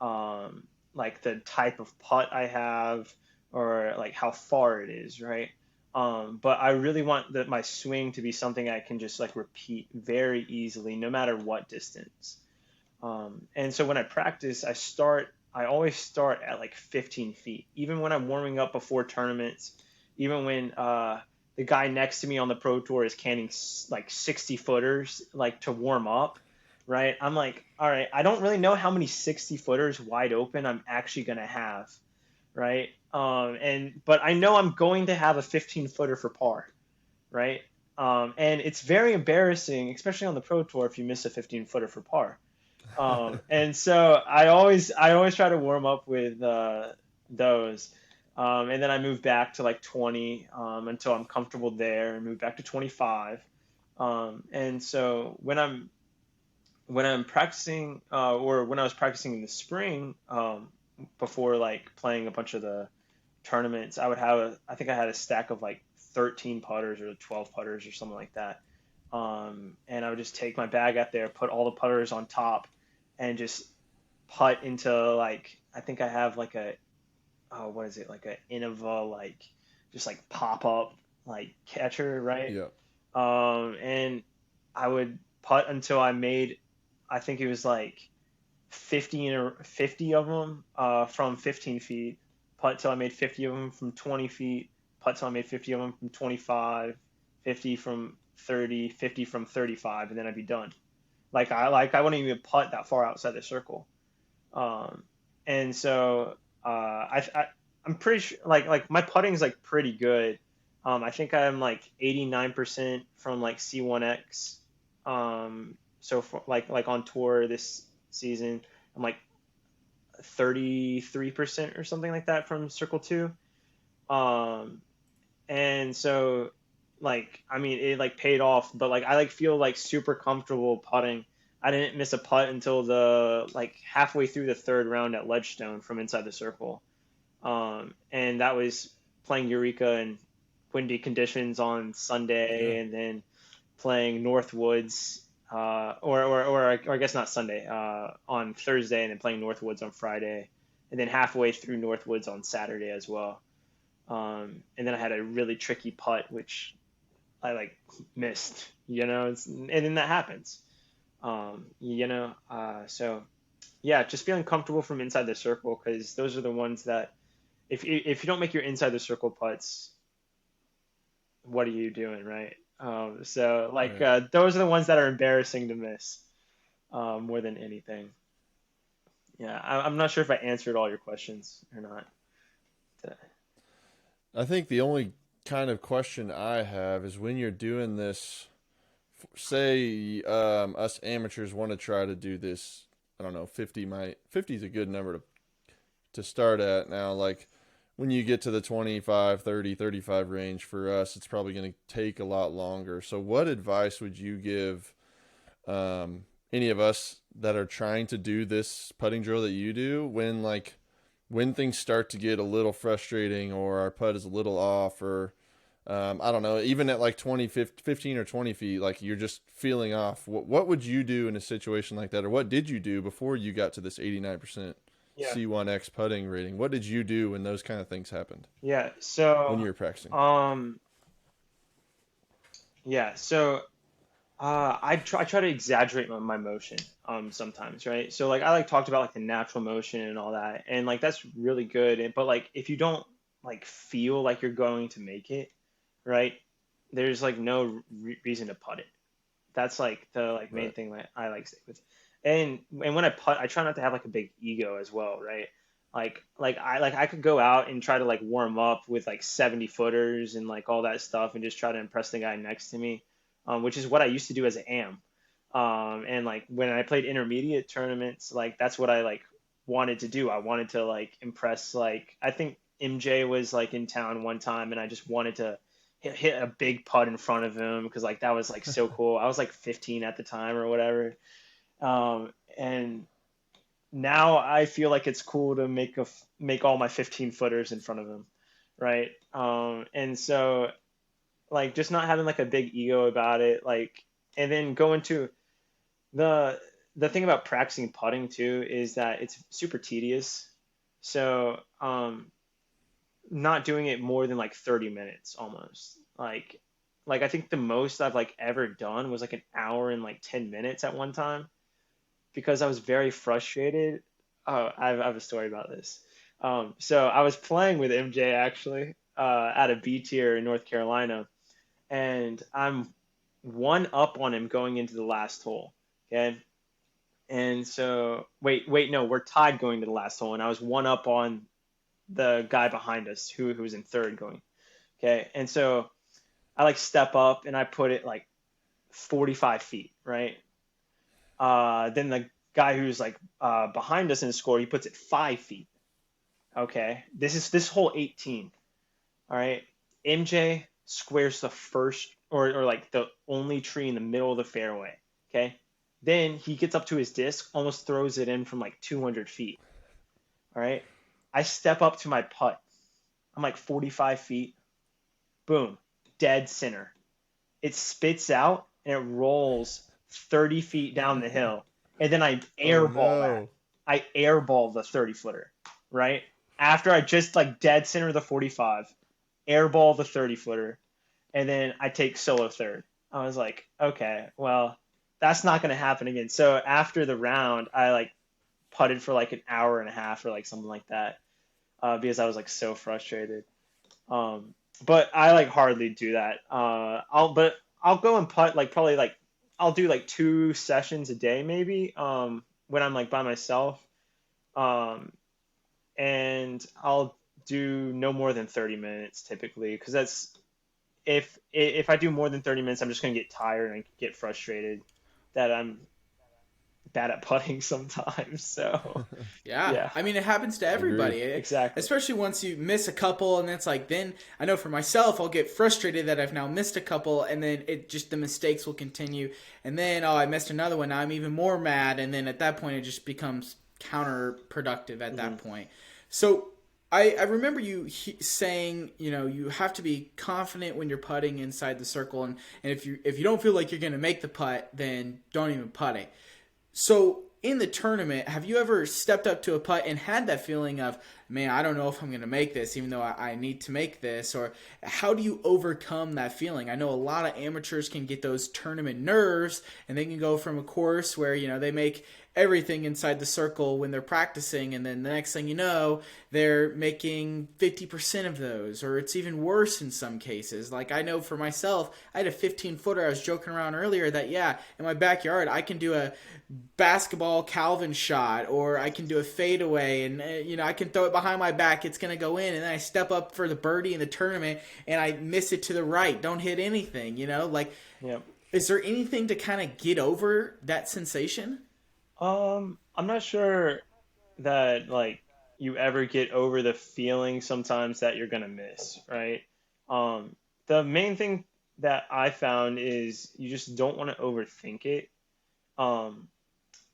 the type of putt I have or like how far it is, right? But I really want my swing to be something I can just like repeat very easily, no matter what distance. And so when I practice, I always start at like 15 feet, even when I'm warming up before tournaments, even when the guy next to me on the pro tour is canning like 60 footers, like to warm up, right? I'm like, all right, I don't really know how many 60 footers wide open I'm actually going to have, right? But I know I'm going to have a 15 footer for par, right? And it's very embarrassing, especially on the pro tour, if you miss a 15 footer for par. And so I always try to warm up with those. And then I move back to like 20 until I'm comfortable there, and move back to 25. And so when I'm practicing or when I was practicing in the spring, before like playing a bunch of the tournaments, I think I had a stack of like 13 putters or 12 putters or something like that. And I would just take my bag out there, put all the putters on top, and just putt into like I think I have like a what is it, like a Innova, like just like pop up like catcher, right? Yeah. And I would putt until I made, I think it was like 50 of them from 15 feet. Putt till I made 50 of them from 20 feet. Putt till I made 50 of them from 25, 50 from 30, 50 from 35, and then I'd be done. I wouldn't even putt that far outside the circle. And so I'm pretty sure like my putting's like pretty good. I think I'm like 89% from like C1X. So for, like on tour this season, I'm like 33% or something like that from Circle 2. Um, and so like I mean it like paid off, but like I like feel like super comfortable putting. I didn't miss a putt until the like halfway through the third round at Ledgestone from inside the circle. And that was playing Eureka in windy conditions on Sunday, Yeah. and then playing Northwoods, or I guess not Sunday, on Thursday, and then playing Northwoods on Friday, and then halfway through Northwoods on Saturday as well. And then I had a really tricky putt, which I like missed, and then that happens, so yeah, just feeling comfortable from inside the circle, because those are the ones that if you don't make your inside the circle putts, what are you doing, right? So like Right. those are the ones that are embarrassing to miss, more than anything. Yeah, I'm not sure if I answered all your questions or not. Did I think the only kind of question I have is when you're doing this, say us amateurs want to try to do this. I don't know, 50 is a good number to start at. Now, like when you get to the 25, 30, 35 range, for us it's probably going to take a lot longer. So what advice would you give any of us that are trying to do this putting drill that you do, when things start to get a little frustrating or our putt is a little off, or I don't know, even at like 20, 15 or 20 feet, like you're just feeling off. What would you do in a situation like that? Or what did you do before you got to this 89% Yeah. C1X putting rating? What did you do when those kind of things happened Yeah. when So, you were practicing? yeah. So, I try to exaggerate my motion sometimes, right? So like I like talked about like the natural motion and all that, and like that's really good. But like if you don't like feel like you're going to make it, right? There's like no reason to putt it. That's like the like main Right. thing that I like stick with. And when I putt, I try not to have like a big ego as well, right? I could go out and try to like warm up with like 70 footers and like all that stuff and just try to impress the guy next to me, which is what I used to do as an am. And like when I played intermediate tournaments, like that's what I like wanted to do. I wanted to like impress, like I think MJ was like in town one time and I just wanted to hit a big putt in front of him because like that was like so cool. I was like 15 at the time or whatever. And now I feel like it's cool to make all my 15 footers in front of him, right? And so like just not having like a big ego about it, like, and then going to the the thing about practicing putting too is that it's super tedious. So not doing it more than like 30 minutes almost. Like I think the most I've like ever done was like an hour and like 10 minutes at one time because I was very frustrated. Oh, I have a story about this. So I was playing with MJ actually at a B tier in North Carolina, and I'm one up on him going into the last hole. Okay. And so wait, no, we're tied going to the last hole, and I was one up on the guy behind us who was in third going. Okay. And so I like step up and I put it like 45 feet, right? Then the guy who's like behind us in the score, he puts it 5 feet. Okay. This whole 18. All right. MJ squares the first or like the only tree in the middle of the fairway. Okay. Then he gets up to his disc, almost throws it in from like 200 feet. All right. I step up to my putt. I'm like 45 feet. Boom. Dead center. It spits out and it rolls 30 feet down the hill. And then I Oh airball that. no. I airball the 30 footer, right? After I just like dead center the 45, airball the 30 footer, and then I take solo third. I was like, okay, well, that's not going to happen again. So after the round, I like putted for like an hour and a half or like something like that because I was like so frustrated. But I like hardly do that. I'll go and putt like probably like I'll do like 2 sessions a day maybe when I'm like by myself. Um, and I'll do no more than 30 minutes typically because that's if I do more than 30 minutes, I'm just gonna get tired and get frustrated that I'm bad at putting sometimes. So Yeah, yeah, I mean it happens to Agreed. everybody, exactly. especially once you miss a couple, and it's like then I know for myself I'll get frustrated that I've now missed a couple, and then it just the mistakes will continue, and then oh I missed another one, now I'm even more mad, and then at that point it just becomes counterproductive at Hmm. that point. So I remember you saying you have to be confident when you're putting inside the circle, and if you don't feel like you're gonna make the putt, then don't even putt it. So in the tournament, have you ever stepped up to a putt and had that feeling of, man, I don't know if I'm going to make this, even though I need to make this? Or how do you overcome that feeling? I know a lot of amateurs can get those tournament nerves, and they can go from a course where, they make everything inside the circle when they're practicing, and then the next thing you know, they're making 50% of those, or it's even worse in some cases. Like I know for myself, I had a 15 footer. I was joking around earlier that, yeah, in my backyard, I can do a basketball Calvin shot, or I can do a fadeaway, and I can throw it behind my back. It's gonna go in, and then I step up for the birdie in the tournament, and I miss it to the right. Don't hit anything. Like, Yeah. is there anything to kind of get over that sensation? I'm not sure that like you ever get over the feeling sometimes that you're gonna miss, right? The main thing that I found is you just don't want to overthink it.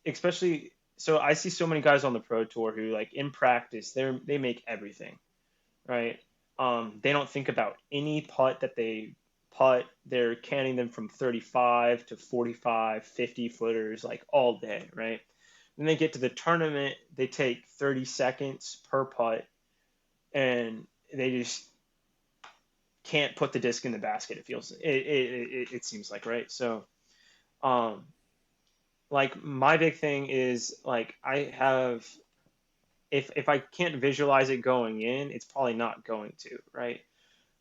especially, so I see so many guys on the pro tour who like in practice they make everything, right? They don't think about any putt that they putt. They're canning them from 35 to 45, 50 footers like all day, right? Then they get to the tournament, they take 30 seconds per putt, and they just can't put the disc in the basket. It seems like, right? So, um, like my big thing is like I have if I can't visualize it going in, it's probably not going to, right?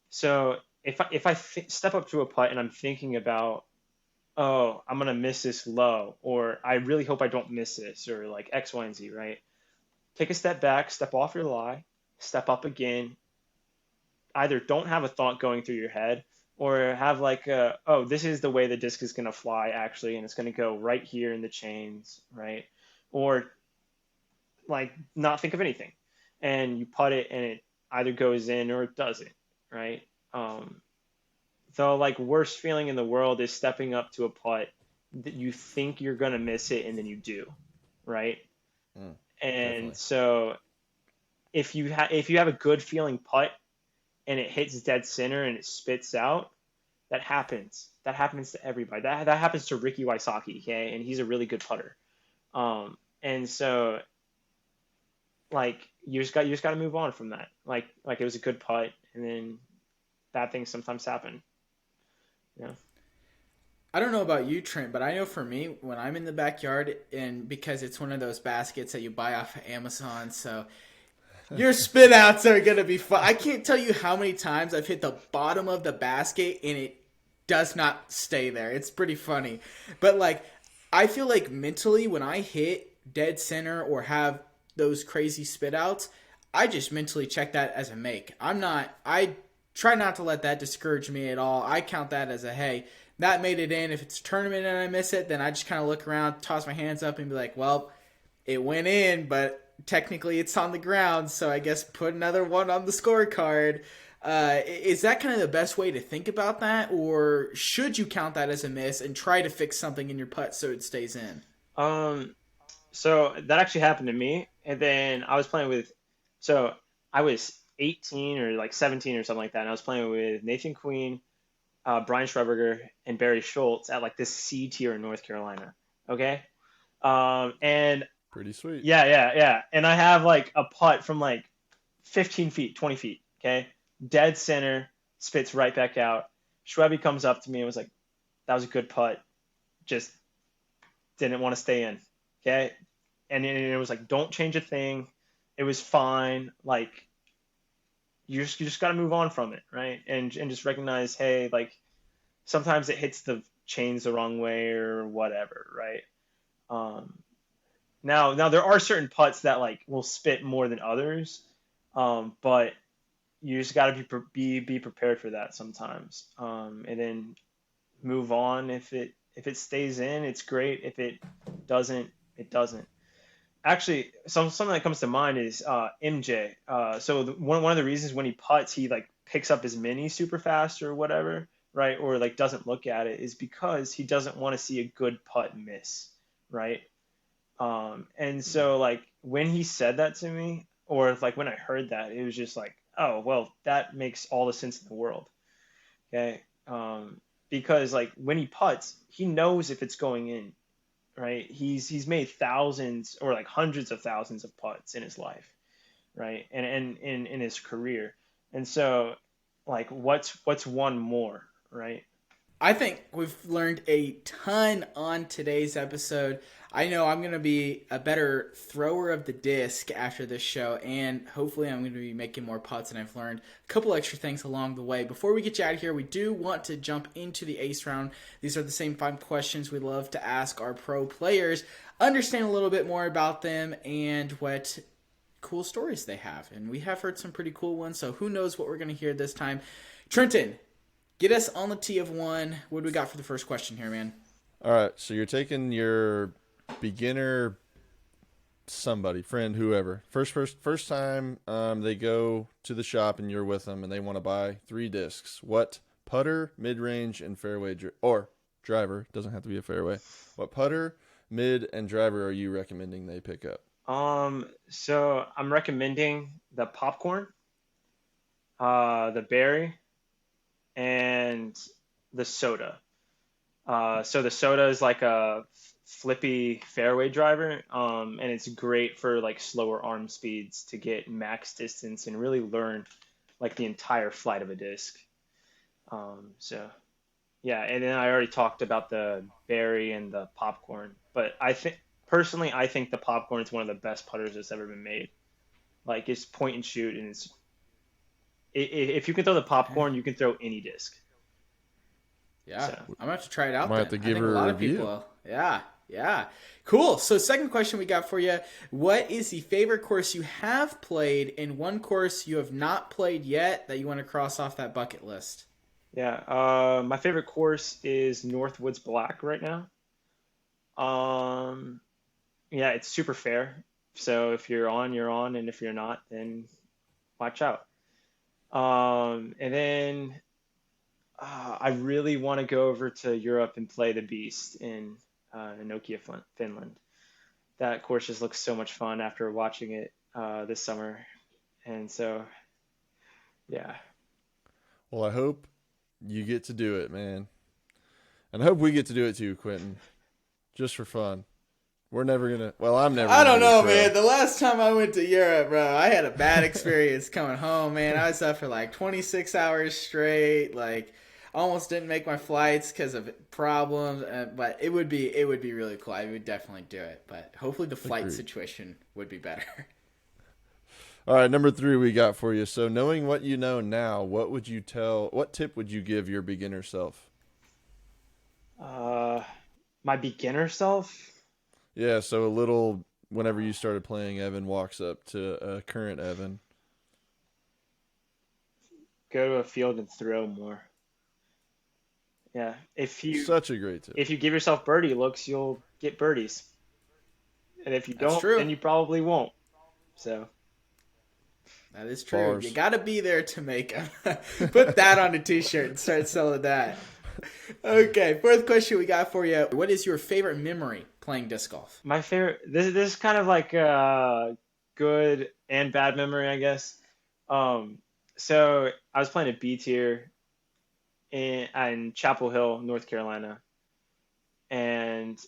So if I step up to a putt and I'm thinking about, oh, I'm gonna miss this low, or I really hope I don't miss this, or like X, Y, and Z, right? Take a step back, step off your lie, step up again. Either don't have a thought going through your head, or have like, oh, this is the way the disc is gonna fly actually, and it's gonna go right here in the chains, right? Or like not think of anything, and you putt it, and it either goes in or it doesn't, right? Um, the like worst feeling in the world is stepping up to a putt that you think you're gonna miss it and then you do, right? And Definitely. so if you have a good feeling putt and it hits dead center and it spits out, that happens. That happens to everybody. That happens to Ricky Wysocki, okay? And he's a really good putter. And so like you just got to move on from that. Like it was a good putt, and then bad things sometimes happen. Yeah. I don't know about you, Trent, but I know for me, when I'm in the backyard, and because it's one of those baskets that you buy off of Amazon, so your spit outs are going to be fun. I can't tell you how many times I've hit the bottom of the basket and it does not stay there. It's pretty funny. But, like, I feel like mentally when I hit dead center or have those crazy spit outs, I just mentally check that as a make. I try not to let that discourage me at all. I count that as a, hey, that made it in. If it's a tournament and I miss it, then I just kind of look around, toss my hands up, and be like, well, it went in, but technically it's on the ground, so I guess put another one on the scorecard. Is that kind of the best way to think about that, or should you count that as a miss and try to fix something in your putt so it stays in? Um, so that actually happened to me, and then I was playing with, so I was 18 or like 17 or something like that, and I was playing with Nathan Queen, Brian Schreberger, and Barry Schultz at like this C tier in North Carolina. Okay. And Pretty sweet. yeah. And I have like a putt from like 15 feet, 20 feet. Okay. Dead center, spits right back out. Schwebby comes up to me and was like, that was a good putt. Just didn't want to stay in. Okay. And it was like, don't change a thing. It was fine. Like, you just got to move on from it. Right. And just recognize, hey, like sometimes it hits the chains the wrong way or whatever. Right. Um, now there are certain putts that like will spit more than others, but you just got to be prepared for that sometimes, and then move on. If it stays in, it's great. If it doesn't, it doesn't. Actually, something that comes to mind is MJ. So one of the reasons when he putts, he like picks up his mini super fast or whatever, right? Or like doesn't look at it, is because he doesn't want to see a good putt miss, right? And so like when he said that to me, or like when I heard that, it was just like, oh, well, that makes all the sense in the world. Okay. Because like when he putts, he knows if it's going in, right? He's made thousands or like hundreds of thousands of putts in his life, right? And in his career. And so like what's one more, right? I think we've learned a ton on today's episode. I know I'm going to be a better thrower of the disc after this show, and hopefully I'm going to be making more putts, and I've learned a couple extra things along the way. Before we get you out of here, we do want to jump into the ace round. These are the same 5 questions we love to ask our pro players, understand a little bit more about them and what cool stories they have. And we have heard some pretty cool ones, so who knows what we're going to hear this time. Trenton, get us on the tee of one. What do we got for the first question here, man? All right, so you're taking your beginner, somebody, friend, whoever. First time they go to the shop and you're with them and they want to buy 3 discs. What putter, mid-range, and fairway or driver, doesn't have to be a fairway. What putter, mid and driver are you recommending they pick up? So I'm recommending the popcorn, the berry, and the soda. So the soda is like a flippy fairway driver, and it's great for like slower arm speeds to get max distance and really learn like the entire flight of a disc. So yeah, and then I already talked about the berry and the popcorn, but I think the popcorn is one of the best putters that's ever been made. Like it's point and shoot, and if you can throw the popcorn, you can throw any disc. Yeah, So I'm gonna have to try it out Might then. have to I give think a her a lot of review. people. Yeah, yeah. Cool. So, second question we got for you: what is the favorite course you have played, and one course you have not played yet that you want to cross off that bucket list? yeah, my favorite course is Northwoods Black right now. Um, yeah, it's super fair. So if you're on, you're on, and if you're not, then watch out. And then I really want to go over to Europe and play the Beast in Nokia, Finland. That course just looks so much fun after watching it this summer. And so, yeah, Well, I hope you get to do it, man. And I hope we get to do it too, Quentin. Just for fun. We're never gonna. Well, I'm never. I Gonna don't be a know, pro. man. The last time I went to Europe, bro, I had a bad experience coming home, man. I was up for like 26 hours straight. Like, almost didn't make my flights because of problems. But it would be really cool. I would definitely do it. But hopefully, the flight Agreed. situation would be better. All right, number 3 we got for you. So, knowing what you know now, what tip would you give your beginner self? uh, my beginner self. Yeah, so a little whenever you started playing, Evan walks up to current Evan. Go to a field and throw more. Yeah, Such a great tip. if you give yourself birdie looks, you'll get birdies, and if you That's don't, true. then you probably won't. So That is true. You Bars. got to be there to make them. Put that on a t-shirt and start selling that. Okay, fourth question we got for you. What is your favorite memory playing disc golf? my favorite. This is kind of like a good and bad memory, I guess. Um, so I was playing a B tier in Chapel Hill, North Carolina, and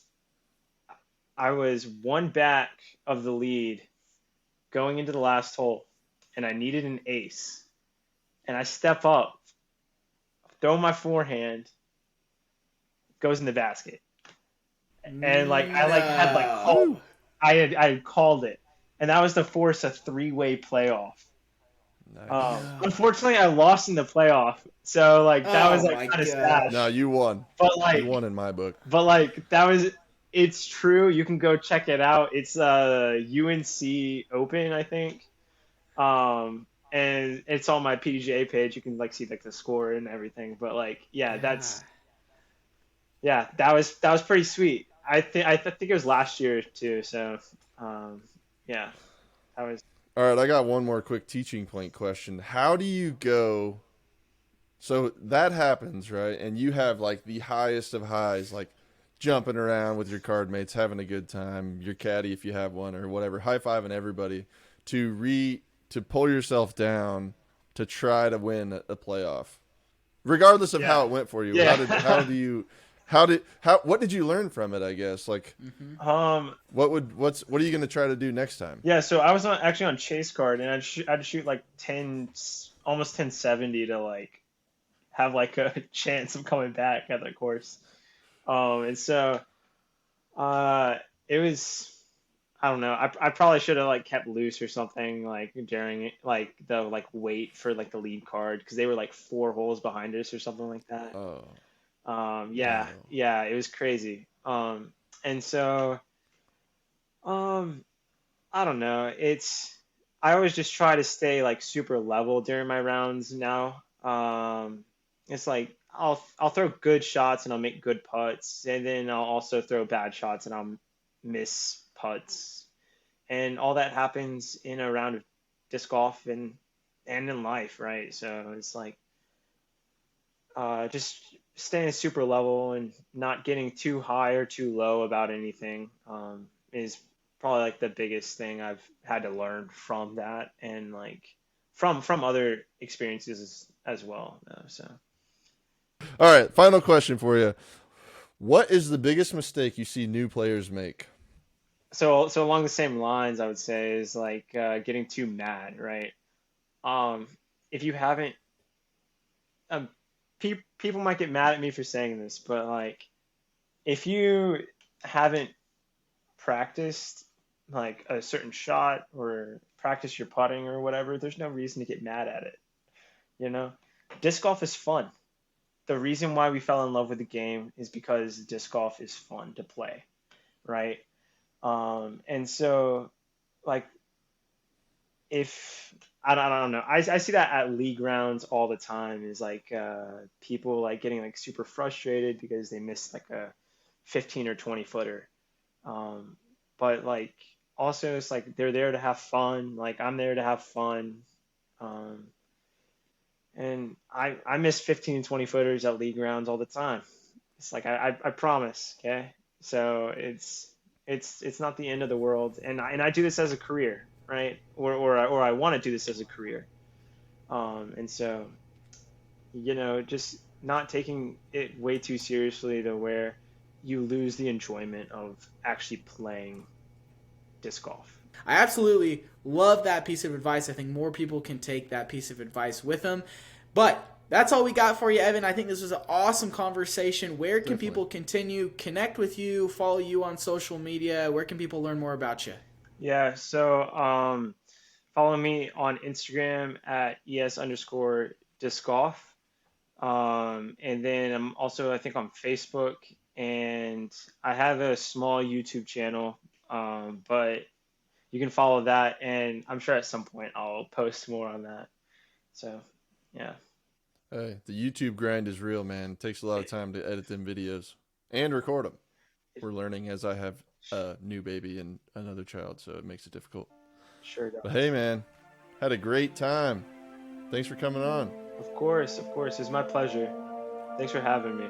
I was one back of the lead going into the last hole, and I needed an ace. And I step up, throw my forehand, goes in the basket. And like I like had like called No. I had called it. And that was to force a three-way playoff. Nice. No. Unfortunately I lost in the playoff. So like that was Oh like my kind of sad. No, gosh. you won. But You like won in my book. that was it's true. You can go check it out. It's UNC Open, I think. And it's on my PGA page. You can like see like the score and everything. But like, Yeah. that was pretty sweet. I think it was last year too. So, yeah, that was. All right, I got one more quick teaching point question. How do you go? So that happens, right? And you have like the highest of highs, like jumping around with your card mates, having a good time, your caddy if you have one or whatever, high fiving everybody to pull yourself down to try to win a playoff, regardless of how Yeah, it went for you. yeah. What did you learn from it? I guess like um, what are you going to try to do next time? yeah. So I was actually on chase card, and I'd shoot like almost 1070 to like have like a chance of coming back at the course. And so it was. I don't know. I probably should have like kept loose or something like during it, like the like wait for like the lead card because they were like 4 holes behind us or something like that. Oh Yeah, no. yeah, it was crazy. And so I don't know. I always just try to stay like super level during my rounds now. It's like I'll throw good shots and I'll make good putts, and then I'll also throw bad shots and I'll miss putts, and all that happens in a round of disc golf and in life, right? So it's like just staying super level and not getting too high or too low about anything is probably like the biggest thing I've had to learn from that, and like from other experiences as well. So All right, final question for you. What is the biggest mistake you see new players make? so along the same lines, I would say is like getting too mad, right? Um, if you haven't, um, people might get mad at me for saying this, but like if you haven't practiced like a certain shot or practice your putting or whatever, there's no reason to get mad at it. You know, disc golf is fun. The reason why we fell in love with the game is because disc golf is fun to play, right? And so, like, if I don't know, I see that at league rounds all the time. Is like people like getting like super frustrated because they missed like a 15 or 20 footer. Um, but like also it's like they're there to have fun. Like I'm there to have fun. Um, and I miss 15 and 20 footers at league rounds all the time. It's like I promise, okay? So it's not the end of the world, and I do this as a career, right? Or I want to do this as a career. And so just not taking it way too seriously to where you lose the enjoyment of actually playing disc golf. I absolutely love that piece of advice. I think more people can take that piece of advice with them. But that's all we got for you, Evan. I think this was an awesome conversation. Where can people continue, connect with you, follow you on social media? Where can people learn more about you? Yeah, so follow me on Instagram at ES_disc golf. And then I'm also, I think, on Facebook, and I have a small YouTube channel, but you can follow that, and I'm sure at some point I'll post more on that. So, yeah. Hey, the YouTube grind is real, man. It takes a lot of time to edit them videos and record them. We're learning as I have a new baby and another child, so it makes it difficult. Sure does. But hey, man, had a great time. Thanks for coming on. Of course. It's my pleasure. Thanks for having me.